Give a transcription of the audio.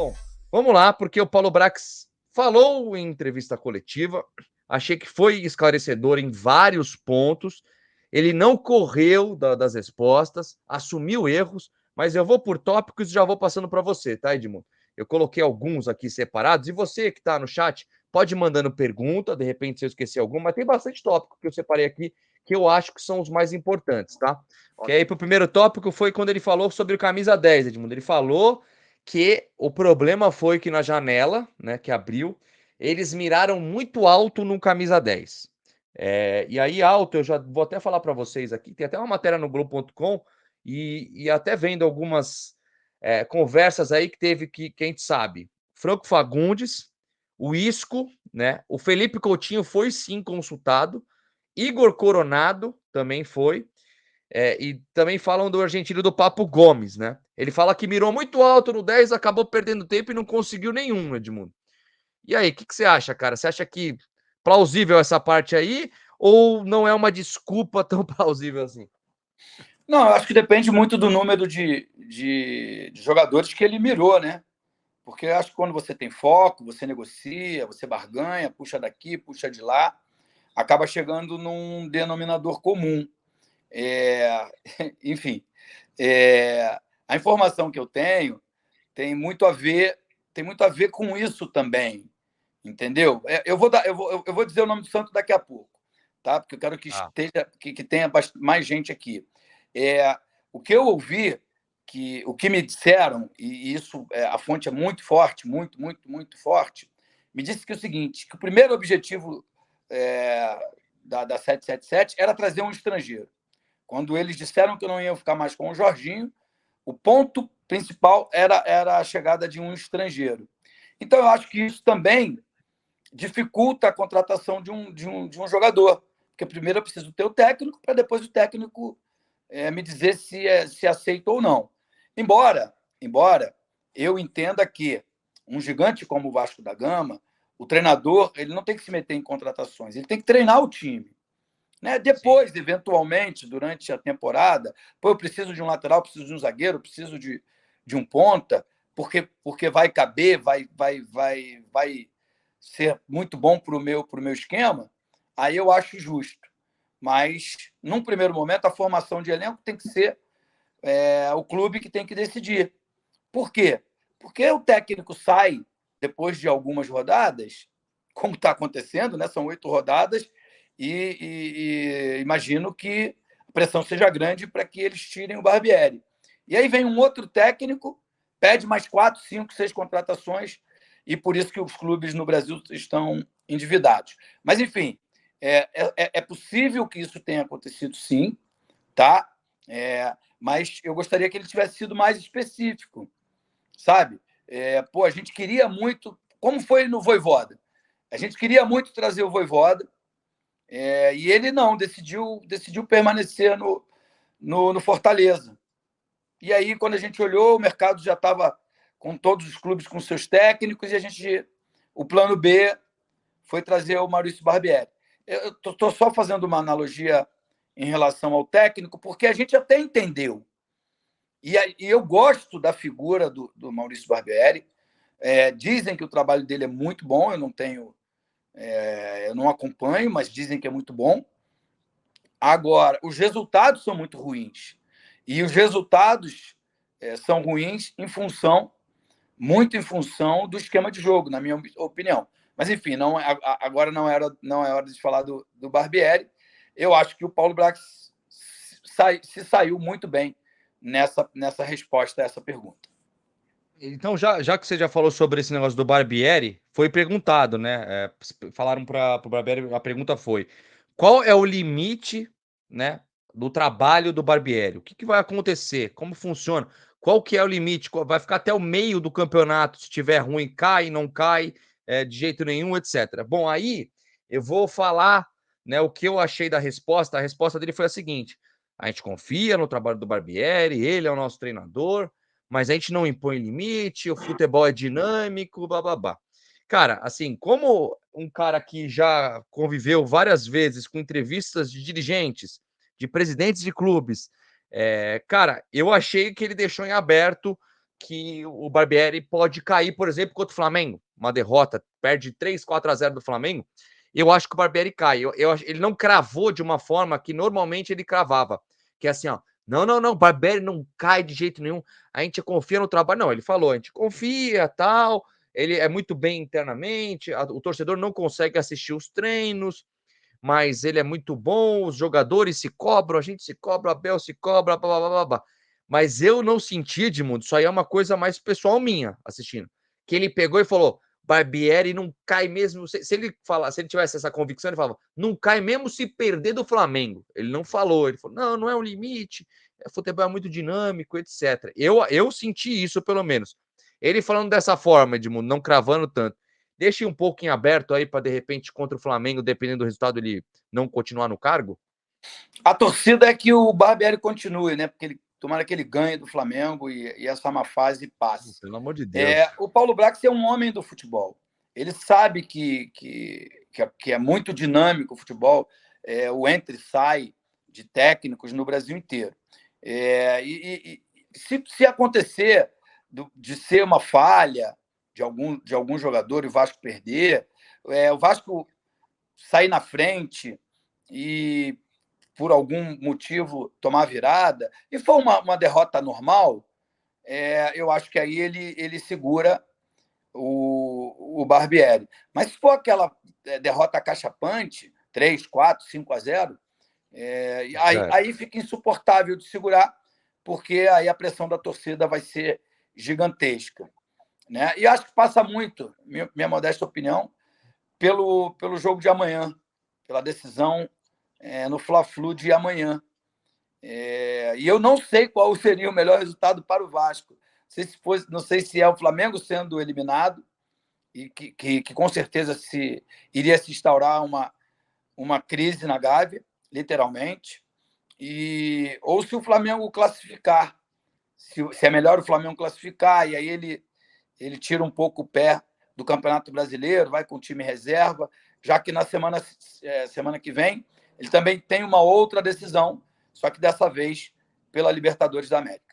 Bom, vamos lá, porque o Paulo Brax falou em entrevista coletiva, achei que foi esclarecedor em vários pontos, ele não correu das respostas, assumiu erros, mas eu vou por tópicos e já vou passando para você, tá, Edmundo? Eu coloquei alguns aqui separados, e você que está no chat, pode ir mandando pergunta, de repente se eu esquecer alguma, mas tem bastante tópico que eu separei aqui, que eu acho que são os mais importantes, tá? Que aí, pro primeiro tópico, foi quando ele falou sobre o camisa 10, Edmundo. Ele falou que o problema foi que na janela, né, que abriu, eles miraram muito alto no camisa 10. E aí, alto, eu já vou até falar para vocês aqui, tem até uma matéria no Globo.com e até vendo algumas conversas aí que teve que a gente sabe. Franco Fagundes, o Isco, né? O Felipe Coutinho foi sim consultado, Igor Coronado também foi. E também falam do argentino do Papo Gomes, né? Ele fala que mirou muito alto no 10, acabou perdendo tempo e não conseguiu nenhum, Edmundo. E aí, o que você acha, cara? Você acha que plausível essa parte aí ou não é uma desculpa tão plausível assim? Não, eu acho que depende muito do número de jogadores que ele mirou, né? Porque eu acho que quando você tem foco, você negocia, você barganha, puxa daqui, puxa de lá, acaba chegando num denominador comum. Enfim, a informação que eu tenho tem muito a ver com isso também, entendeu? Eu vou dizer o nome do santo daqui a pouco, tá? Porque eu quero que esteja que tenha mais gente aqui. O que eu ouvi, o que me disseram, e isso a fonte é muito forte, muito forte, me disse que é o seguinte, que o primeiro objetivo da 777 era trazer um estrangeiro. Quando eles disseram que não iam ficar mais com o Jorginho, o ponto principal era a chegada de um estrangeiro. Então, eu acho que isso também dificulta a contratação de um jogador. Porque primeiro eu preciso ter o técnico, para depois o técnico me dizer se aceita ou não. Embora eu entenda que um gigante como o Vasco da Gama, o treinador ele não tem que se meter em contratações, ele tem que treinar o time. Né? Depois, eventualmente, durante a temporada, eu preciso de um lateral, preciso de um zagueiro, preciso de um ponta, porque vai caber, vai ser muito bom para o meu esquema, aí eu acho justo. Mas, num primeiro momento, a formação de elenco tem que ser o clube que tem que decidir. Por quê? Porque o técnico sai depois de algumas rodadas, como está acontecendo, né? São 8 rodadas, e imagino que a pressão seja grande para que eles tirem o Barbieri. E aí vem um outro técnico, pede mais 4, 5, 6 contratações, e por isso que os clubes no Brasil estão endividados. Mas, enfim, é possível que isso tenha acontecido, sim, tá? Mas eu gostaria que ele tivesse sido mais específico, sabe? A gente queria muito, como foi no Vojvoda, a gente queria muito trazer o Vojvoda, e ele não, decidiu permanecer no Fortaleza. E aí, quando a gente olhou, o mercado já estava com todos os clubes com seus técnicos, e o plano B foi trazer o Maurício Barbieri. Eu estou só fazendo uma analogia em relação ao técnico, porque a gente até entendeu. E eu gosto da figura do Maurício Barbieri. Dizem que o trabalho dele é muito bom, eu não acompanho, mas dizem que é muito bom. Agora, os resultados são muito ruins. E os resultados são ruins muito em função do esquema de jogo, na minha opinião. Mas, enfim, agora não é hora de falar do Barbieri. Eu acho que o Paulo Brax se saiu muito bem nessa resposta a essa pergunta. Então, já que você já falou sobre esse negócio do Barbieri, foi perguntado, né? Falaram para o Barbieri, a pergunta foi: qual é o limite, né, do trabalho do Barbieri? O que vai acontecer? Como funciona? Qual que é o limite? Vai ficar até o meio do campeonato? Se estiver ruim, cai, não cai, de jeito nenhum, etc. Bom, aí eu vou falar, né, o que eu achei da resposta. A resposta dele foi a seguinte: a gente confia no trabalho do Barbieri, ele é o nosso treinador, mas a gente não impõe limite, o futebol é dinâmico, bababá. Cara, assim, como um cara que já conviveu várias vezes com entrevistas de dirigentes, de presidentes de clubes, cara, eu achei que ele deixou em aberto que o Barbieri pode cair, por exemplo, contra o Flamengo. Uma derrota, perde 3-4-0 do Flamengo. Eu acho que o Barbieri cai. Ele não cravou de uma forma que normalmente ele cravava. Que é assim, ó. Não, Barbieri não cai de jeito nenhum. A gente confia no trabalho. Não, ele falou, a gente confia, tal. Ele é muito bem internamente. O torcedor não consegue assistir os treinos, mas ele é muito bom. Os jogadores se cobram, a gente se cobra, o Abel se cobra, blá, blá, blá, blá. Mas eu não senti, Edmundo, isso aí é uma coisa mais pessoal minha, assistindo. Que ele pegou e falou, Barbieri não cai mesmo. Se ele tivesse essa convicção, ele falava, não cai mesmo se perder do Flamengo. Ele não falou, ele falou, não é um limite, futebol é muito dinâmico, etc. Eu senti isso, pelo menos. Ele falando dessa forma, Edmundo, não cravando tanto. Deixe um pouco em aberto aí para, de repente, contra o Flamengo, dependendo do resultado, ele não continuar no cargo? A torcida é que o Barbieri continue, né? Porque tomara que ele ganhe do Flamengo e essa má fase passe. Pelo amor de Deus. O Paulo Brax é um homem do futebol. Ele sabe que é muito dinâmico o futebol, o entra e sai de técnicos no Brasil inteiro. Se acontecer de ser uma falha de algum jogador e o Vasco perder, o Vasco sair na frente e, por algum motivo, tomar virada, e for uma derrota normal, eu acho que aí ele segura o Barbieri. Mas se for aquela derrota acachapante, 3, 4, 5-0, aí fica insuportável de segurar, porque aí a pressão da torcida vai ser gigantesca. Né? E acho que passa muito, minha modesta opinião, pelo jogo de amanhã, pela decisão no Fla-Flu de amanhã. E eu não sei qual seria o melhor resultado para o Vasco. Não sei se é o Flamengo sendo eliminado, e que com certeza iria se instaurar uma crise na Gávea, literalmente, ou se o Flamengo classificar. Se é melhor o Flamengo classificar, e aí ele tira um pouco o pé do Campeonato Brasileiro, vai com o time reserva, já que na semana que vem ele também tem uma outra decisão, só que dessa vez pela Libertadores da América.